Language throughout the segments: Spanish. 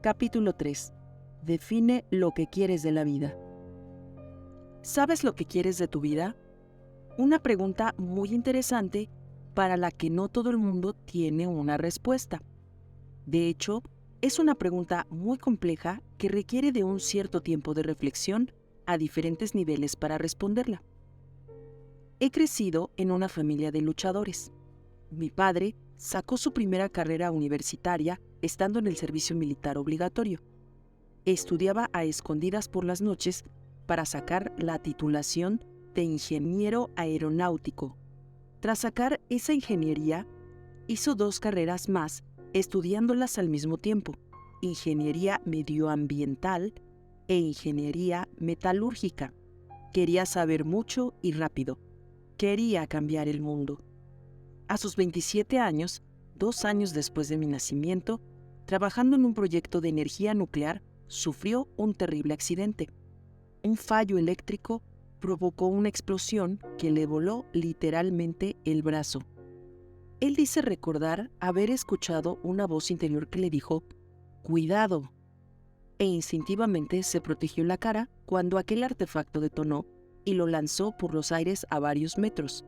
Capítulo 3. Define lo que quieres de la vida. ¿Sabes lo que quieres de tu vida? Una pregunta muy interesante para la que no todo el mundo tiene una respuesta. De hecho, es una pregunta muy compleja que requiere de un cierto tiempo de reflexión a diferentes niveles para responderla. He crecido en una familia de luchadores. Mi padre sacó su primera carrera universitaria estando en el servicio militar obligatorio. Estudiaba a escondidas por las noches para sacar la titulación de ingeniero aeronáutico. Tras sacar esa ingeniería, hizo 2 carreras más estudiándolas al mismo tiempo: ingeniería medioambiental e ingeniería metalúrgica. Quería saber mucho y rápido. Quería cambiar el mundo. A sus 27 años, 2 años después de mi nacimiento, trabajando en un proyecto de energía nuclear, sufrió un terrible accidente. Un fallo eléctrico provocó una explosión que le voló literalmente el brazo. Él dice recordar haber escuchado una voz interior que le dijo: «Cuidado», e instintivamente se protegió la cara cuando aquel artefacto detonó y lo lanzó por los aires a varios metros.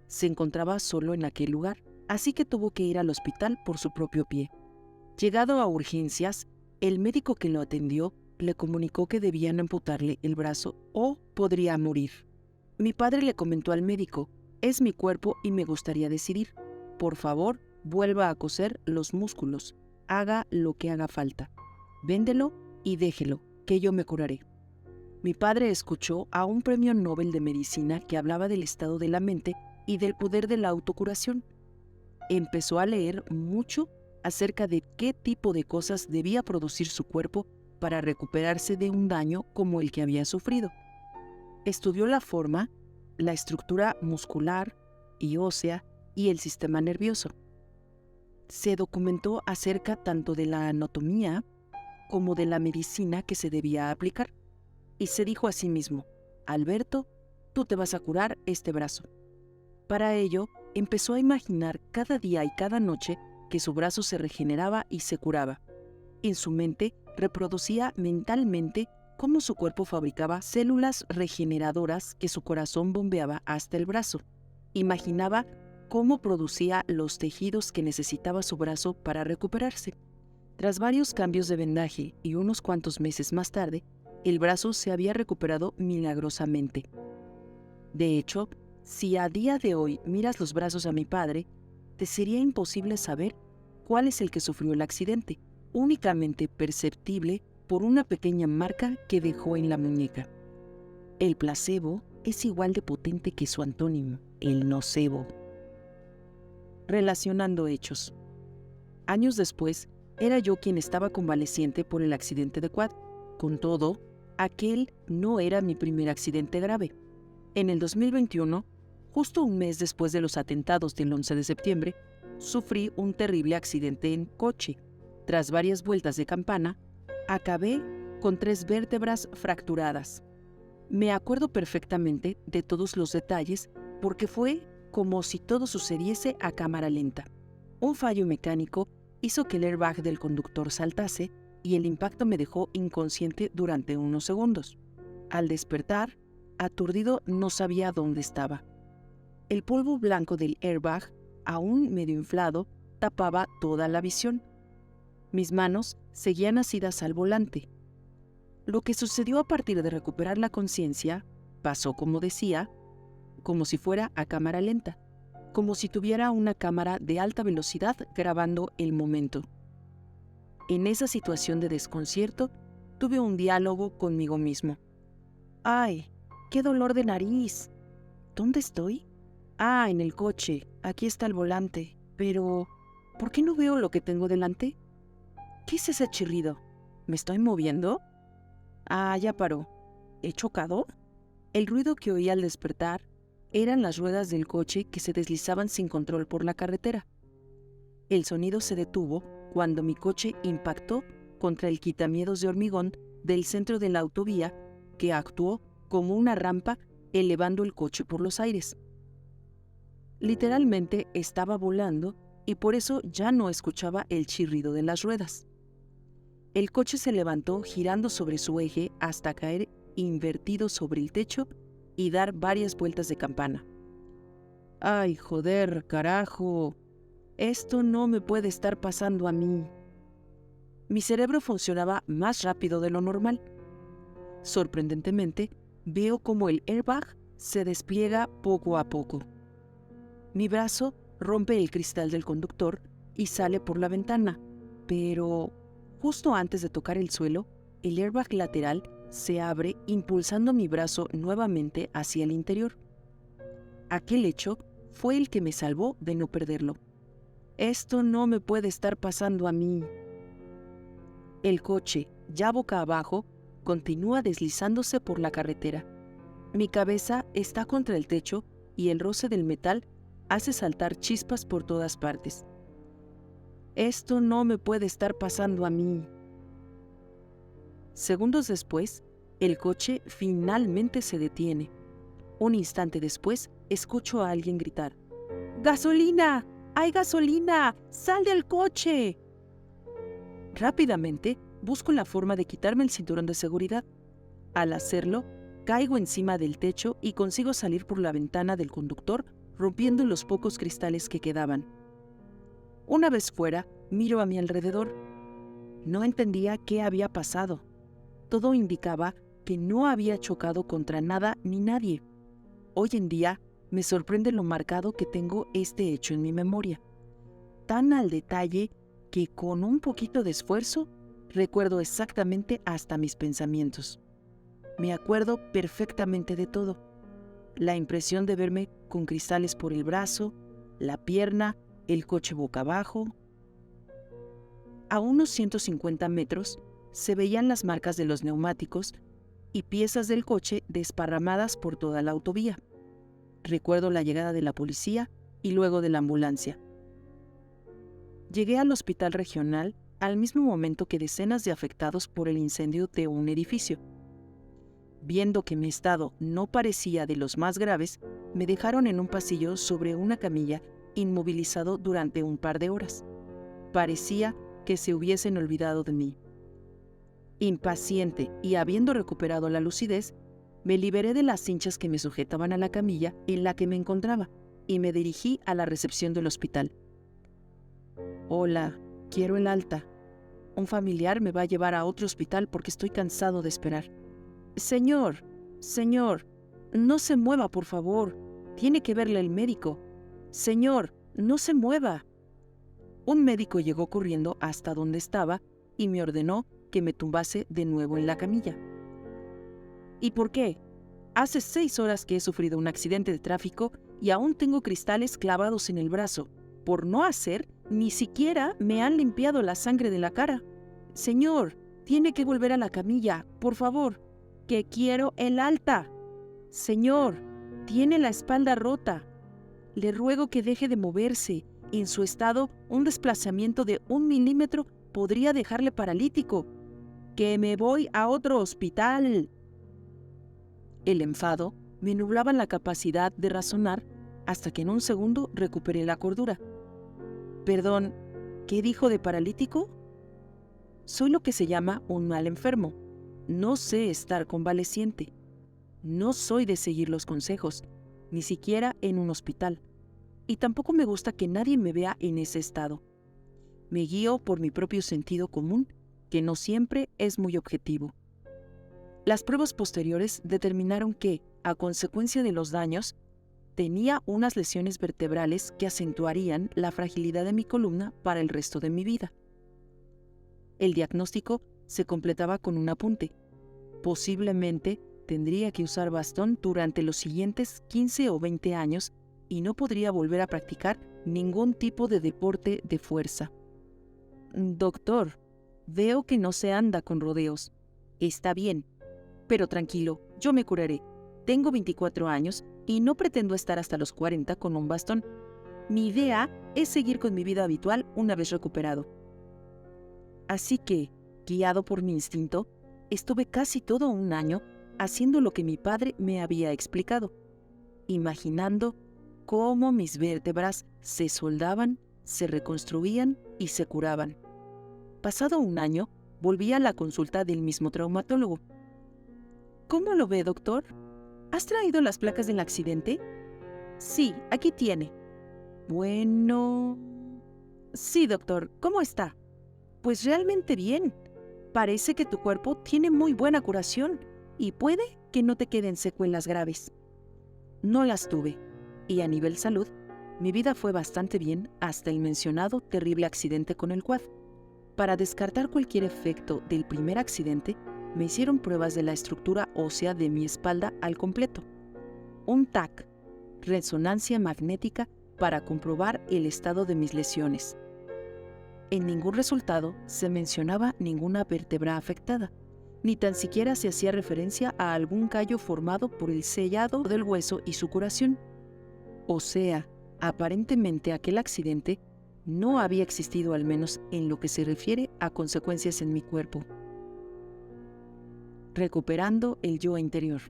Se encontraba solo en aquel lugar, así que tuvo que ir al hospital por su propio pie. Llegado a urgencias, el médico que lo atendió le comunicó que debían amputarle el brazo o podría morir. Mi padre le comentó al médico: «Es mi cuerpo y me gustaría decidir. Por favor, vuelva a coser los músculos. Haga lo que haga falta. Véndelo y déjelo, que yo me curaré». Mi padre escuchó a un premio Nobel de Medicina que hablaba del estado de la mente y del poder de la autocuración. Empezó a leer mucho acerca de qué tipo de cosas debía producir su cuerpo para recuperarse de un daño como el que había sufrido. Estudió la forma, la estructura muscular y ósea y el sistema nervioso. Se documentó acerca tanto de la anatomía como de la medicina que se debía aplicar, y se dijo a sí mismo: «Alberto, tú te vas a curar este brazo». Para ello, empezó a imaginar cada día y cada noche que su brazo se regeneraba y se curaba. En su mente, reproducía mentalmente cómo su cuerpo fabricaba células regeneradoras que su corazón bombeaba hasta el brazo. Imaginaba cómo producía los tejidos que necesitaba su brazo para recuperarse. Tras varios cambios de vendaje y unos cuantos meses más tarde, el brazo se había recuperado milagrosamente. De hecho, si a día de hoy miras los brazos a mi padre, te sería imposible saber cuál es el que sufrió el accidente, únicamente perceptible por una pequeña marca que dejó en la muñeca. El placebo es igual de potente que su antónimo, el nocebo. Relacionando hechos. Años después, era yo quien estaba convaleciente por el accidente de quad. Con todo, aquel no era mi primer accidente grave. En el 2021, justo un mes después de los atentados del 11 de septiembre, sufrí un terrible accidente en coche. Tras varias vueltas de campana, acabé con 3 vértebras fracturadas. Me acuerdo perfectamente de todos los detalles porque fue como si todo sucediese a cámara lenta. Un fallo mecánico hizo que el airbag del conductor saltase y el impacto me dejó inconsciente durante unos segundos. Al despertar, aturdido, no sabía dónde estaba. El polvo blanco del airbag, aún medio inflado, tapaba toda la visión. Mis manos seguían asidas al volante. Lo que sucedió a partir de recuperar la conciencia pasó, como decía, como si fuera a cámara lenta, como si tuviera una cámara de alta velocidad grabando el momento. En esa situación de desconcierto, tuve un diálogo conmigo mismo. «¡Ay, qué dolor de nariz! ¿Dónde estoy? Ah, en el coche. Aquí está el volante. Pero, ¿por qué no veo lo que tengo delante? ¿Qué es ese chirrido? ¿Me estoy moviendo? Ah, ya paró. ¿He chocado?» El ruido que oí al despertar eran las ruedas del coche que se deslizaban sin control por la carretera. El sonido se detuvo cuando mi coche impactó contra el quitamiedos de hormigón del centro de la autovía, que actuó como una rampa elevando el coche por los aires. Literalmente estaba volando y por eso ya no escuchaba el chirrido de las ruedas. El coche se levantó girando sobre su eje hasta caer invertido sobre el techo y dar varias vueltas de campana. ¡Ay, joder, carajo! Esto no me puede estar pasando a mí. Mi cerebro funcionaba más rápido de lo normal. Sorprendentemente, veo como el airbag se despliega poco a poco. Mi brazo rompe el cristal del conductor y sale por la ventana, pero justo antes de tocar el suelo, el airbag lateral se abre impulsando mi brazo nuevamente hacia el interior. Aquel hecho fue el que me salvó de no perderlo. Esto no me puede estar pasando a mí. El coche, ya boca abajo, continúa deslizándose por la carretera. Mi cabeza está contra el techo y el roce del metal hace saltar chispas por todas partes. Esto no me puede estar pasando a mí. Segundos después, el coche finalmente se detiene. Un instante después, escucho a alguien gritar: ¡Gasolina! ¡Hay gasolina! ¡Sal del coche! Rápidamente, busco la forma de quitarme el cinturón de seguridad. Al hacerlo, caigo encima del techo y consigo salir por la ventana del conductor, rompiendo los pocos cristales que quedaban. Una vez fuera, miro a mi alrededor. No entendía qué había pasado. Todo indicaba que no había chocado contra nada ni nadie. Hoy en día, me sorprende lo marcado que tengo este hecho en mi memoria. Tan al detalle que con un poquito de esfuerzo, recuerdo exactamente hasta mis pensamientos. Me acuerdo perfectamente de todo. La impresión de verme con cristales por el brazo, la pierna, el coche boca abajo. A unos 150 metros se veían las marcas de los neumáticos y piezas del coche desparramadas por toda la autovía. Recuerdo la llegada de la policía y luego de la ambulancia. Llegué al hospital regional al mismo momento que decenas de afectados por el incendio de un edificio. Viendo que mi estado no parecía de los más graves, me dejaron en un pasillo sobre una camilla, inmovilizado durante un par de horas. Parecía que se hubiesen olvidado de mí. Impaciente y habiendo recuperado la lucidez, me liberé de las cinchas que me sujetaban a la camilla en la que me encontraba y me dirigí a la recepción del hospital. Hola, quiero el alta. Un familiar me va a llevar a otro hospital porque estoy cansado de esperar. Señor, no se mueva, por favor. Tiene que verle el médico. Señor, no se mueva. Un médico llegó corriendo hasta donde estaba y me ordenó que me tumbase de nuevo en la camilla. ¿Y por qué? Hace 6 horas que he sufrido un accidente de tráfico y aún tengo cristales clavados en el brazo. Por no hacer, ni siquiera me han limpiado la sangre de la cara. Señor, tiene que volver a la camilla, por favor, que quiero el alta. Señor, tiene la espalda rota. Le ruego que deje de moverse. En su estado, un desplazamiento de 1 milímetro podría dejarle paralítico. ¡Que me voy a otro hospital! El enfado me nublaba la capacidad de razonar hasta que en un segundo recuperé la cordura. Perdón, ¿qué dijo de paralítico? Soy lo que se llama un mal enfermo. No sé estar convaleciente. No soy de seguir los consejos, ni siquiera en un hospital. Y tampoco me gusta que nadie me vea en ese estado. Me guío por mi propio sentido común, que no siempre es muy objetivo. Las pruebas posteriores determinaron que, a consecuencia de los daños, tenía unas lesiones vertebrales que acentuarían la fragilidad de mi columna para el resto de mi vida. El diagnóstico se completaba con un apunte. Posiblemente tendría que usar bastón durante los siguientes 15 o 20 años y no podría volver a practicar ningún tipo de deporte de fuerza. Doctor, veo que no se anda con rodeos. Está bien, pero tranquilo, yo me curaré. Tengo 24 años y no pretendo estar hasta los 40 con un bastón. Mi idea es seguir con mi vida habitual una vez recuperado. Así que, guiado por mi instinto, estuve casi todo un año haciendo lo que mi padre me había explicado, imaginando cómo mis vértebras se soldaban, se reconstruían y se curaban. Pasado un año, volví a la consulta del mismo traumatólogo. ¿Cómo lo ve, doctor? ¿Has traído las placas del accidente? Sí, aquí tiene. Bueno... Sí, doctor, ¿cómo está? Pues realmente bien. Parece que tu cuerpo tiene muy buena curación y puede que no te queden secuelas graves. No las tuve, y a nivel salud, mi vida fue bastante bien hasta el mencionado terrible accidente con el quad. Para descartar cualquier efecto del primer accidente, me hicieron pruebas de la estructura ósea de mi espalda al completo. Un TAC, resonancia magnética, para comprobar el estado de mis lesiones. En ningún resultado se mencionaba ninguna vértebra afectada, ni tan siquiera se hacía referencia a algún callo formado por el sellado del hueso y su curación. O sea, aparentemente aquel accidente no había existido, al menos en lo que se refiere a consecuencias en mi cuerpo. Recuperando el yo interior.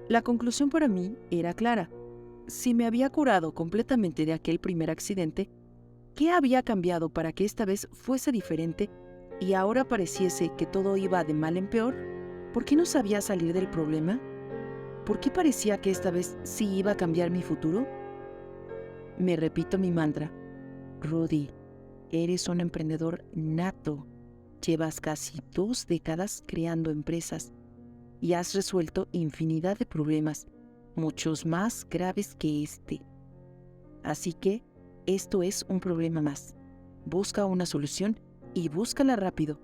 La conclusión para mí era clara. Si me había curado completamente de aquel primer accidente, ¿qué había cambiado para que esta vez fuese diferente y ahora pareciese que todo iba de mal en peor? ¿Por qué no sabía salir del problema? ¿Por qué parecía que esta vez sí iba a cambiar mi futuro? Me repito mi mantra. Rudy, eres un emprendedor nato. Llevas casi 2 décadas creando empresas y has resuelto infinidad de problemas, muchos más graves que este. Así que esto es un problema más. Busca una solución y búscala rápido,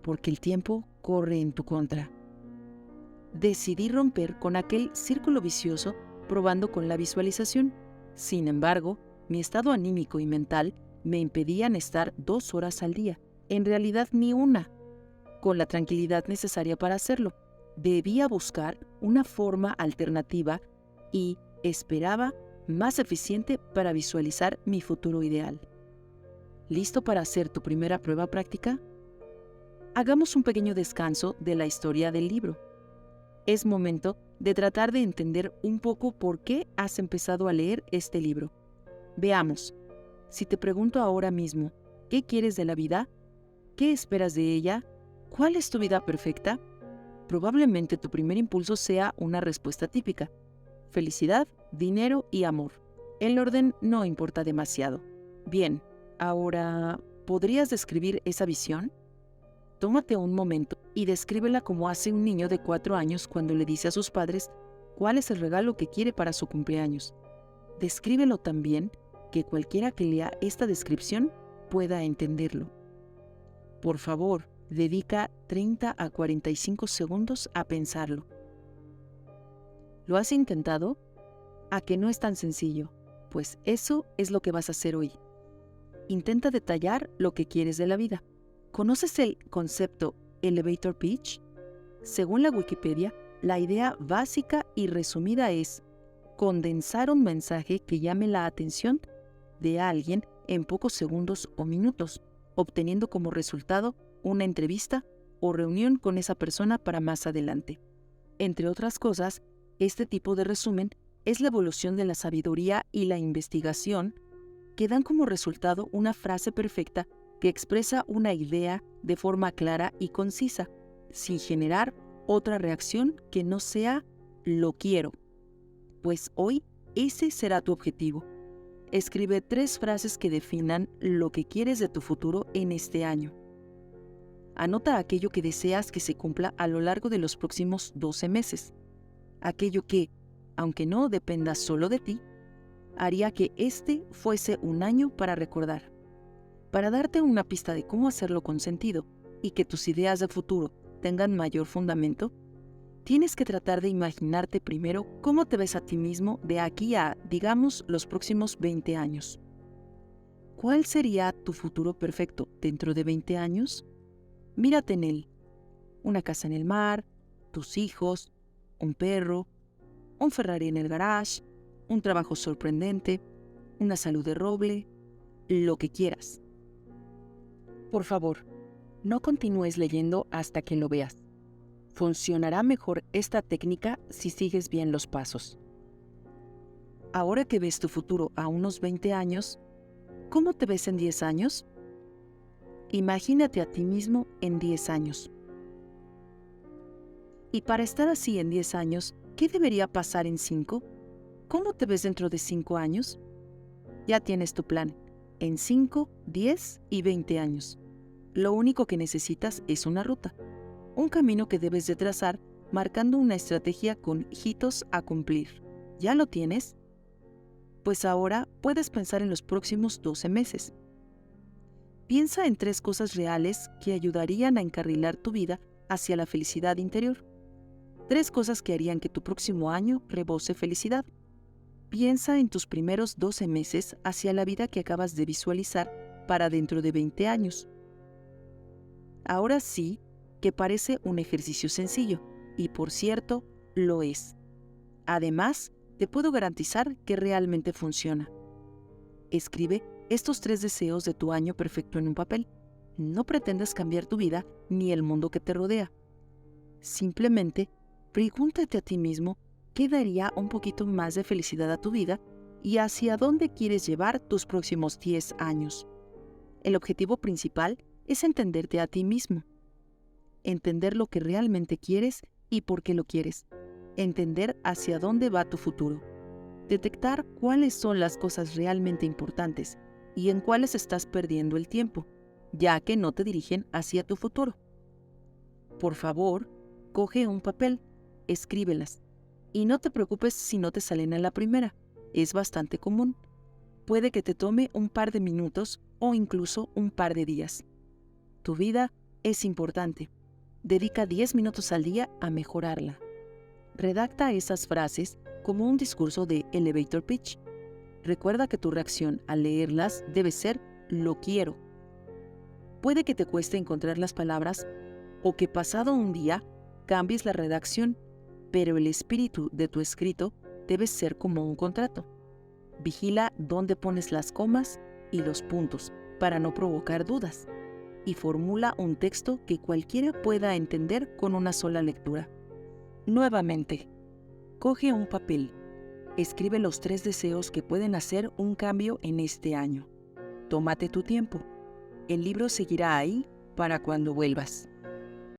porque el tiempo corre en tu contra. Decidí romper con aquel círculo vicioso probando con la visualización. Sin embargo, mi estado anímico y mental me impedían estar 2 horas al día, en realidad ni una, con la tranquilidad necesaria para hacerlo. Debía buscar una forma alternativa y esperaba más eficiente para visualizar mi futuro ideal. ¿Listo para hacer tu primera prueba práctica? Hagamos un pequeño descanso de la historia del libro. Es momento de tratar de entender un poco por qué has empezado a leer este libro. Veamos, si te pregunto ahora mismo, ¿qué quieres de la vida? ¿Qué esperas de ella? ¿Cuál es tu vida perfecta? Probablemente tu primer impulso sea una respuesta típica: felicidad, dinero y amor. El orden no importa demasiado. Bien, ahora, ¿podrías describir esa visión? Tómate un momento y descríbela como hace un niño de 4 años cuando le dice a sus padres cuál es el regalo que quiere para su cumpleaños. Descríbelo tan bien que cualquiera que lea esta descripción pueda entenderlo. Por favor, dedica 30 a 45 segundos a pensarlo. ¿Lo has intentado? ¿A que no es tan sencillo? Pues eso es lo que vas a hacer hoy. Intenta detallar lo que quieres de la vida. ¿Conoces el concepto elevator pitch? Según la Wikipedia, la idea básica y resumida es condensar un mensaje que llame la atención de alguien en pocos segundos o minutos, obteniendo como resultado una entrevista o reunión con esa persona para más adelante. Entre otras cosas, este tipo de resumen es la evolución de la sabiduría y la investigación, que dan como resultado una frase perfecta que expresa una idea de forma clara y concisa, sin generar otra reacción que no sea "lo quiero". Pues hoy ese será tu objetivo. Escribe 3 frases que definan lo que quieres de tu futuro en este año. Anota aquello que deseas que se cumpla a lo largo de los próximos 12 meses. Aquello que, aunque no dependa solo de ti, haría que este fuese un año para recordar. Para darte una pista de cómo hacerlo con sentido y que tus ideas de futuro tengan mayor fundamento, tienes que tratar de imaginarte primero cómo te ves a ti mismo de aquí a, digamos, los próximos 20 años. ¿Cuál sería tu futuro perfecto dentro de 20 años? Mírate en él. Una casa en el mar, tus hijos, un perro, un Ferrari en el garage, un trabajo sorprendente, una salud de roble, lo que quieras. Por favor, no continúes leyendo hasta que lo veas. Funcionará mejor esta técnica si sigues bien los pasos. Ahora que ves tu futuro a unos 20 años, ¿cómo te ves en 10 años? Imagínate a ti mismo en 10 años. Y para estar así en 10 años, ¿qué debería pasar en 5? ¿Cómo te ves dentro de 5 años? Ya tienes tu plan, en 5, 10 y 20 años. Lo único que necesitas es una ruta, un camino que debes de trazar marcando una estrategia con hitos a cumplir. ¿Ya lo tienes? Pues ahora puedes pensar en los próximos 12 meses. Piensa en 3 cosas reales que ayudarían a encarrilar tu vida hacia la felicidad interior. 3 cosas que harían que tu próximo año rebose felicidad. Piensa en tus primeros 12 meses hacia la vida que acabas de visualizar para dentro de 20 años. Ahora sí, que parece un ejercicio sencillo, y por cierto, lo es. Además, te puedo garantizar que realmente funciona. Escribe estos 3 deseos de tu año perfecto en un papel. No pretendas cambiar tu vida ni el mundo que te rodea. Simplemente, pregúntate a ti mismo qué daría un poquito más de felicidad a tu vida y hacia dónde quieres llevar tus próximos 10 años. El objetivo principal es entenderte a ti mismo. Entender lo que realmente quieres y por qué lo quieres. Entender hacia dónde va tu futuro. Detectar cuáles son las cosas realmente importantes y en cuáles estás perdiendo el tiempo, ya que no te dirigen hacia tu futuro. Por favor, coge un papel, escríbelas. Y no te preocupes si no te salen a la primera, es bastante común. Puede que te tome un par de minutos o incluso un par de días. Tu vida es importante. Dedica 10 minutos al día a mejorarla. Redacta esas frases como un discurso de elevator pitch. Recuerda que tu reacción al leerlas debe ser "lo quiero". Puede que te cueste encontrar las palabras o que pasado un día cambies la redacción, pero el espíritu de tu escrito debe ser como un contrato. Vigila dónde pones las comas y los puntos para no provocar dudas, y formula un texto que cualquiera pueda entender con una sola lectura. Nuevamente, coge un papel, escribe los 3 deseos que pueden hacer un cambio en este año. Tómate tu tiempo. El libro seguirá ahí para cuando vuelvas.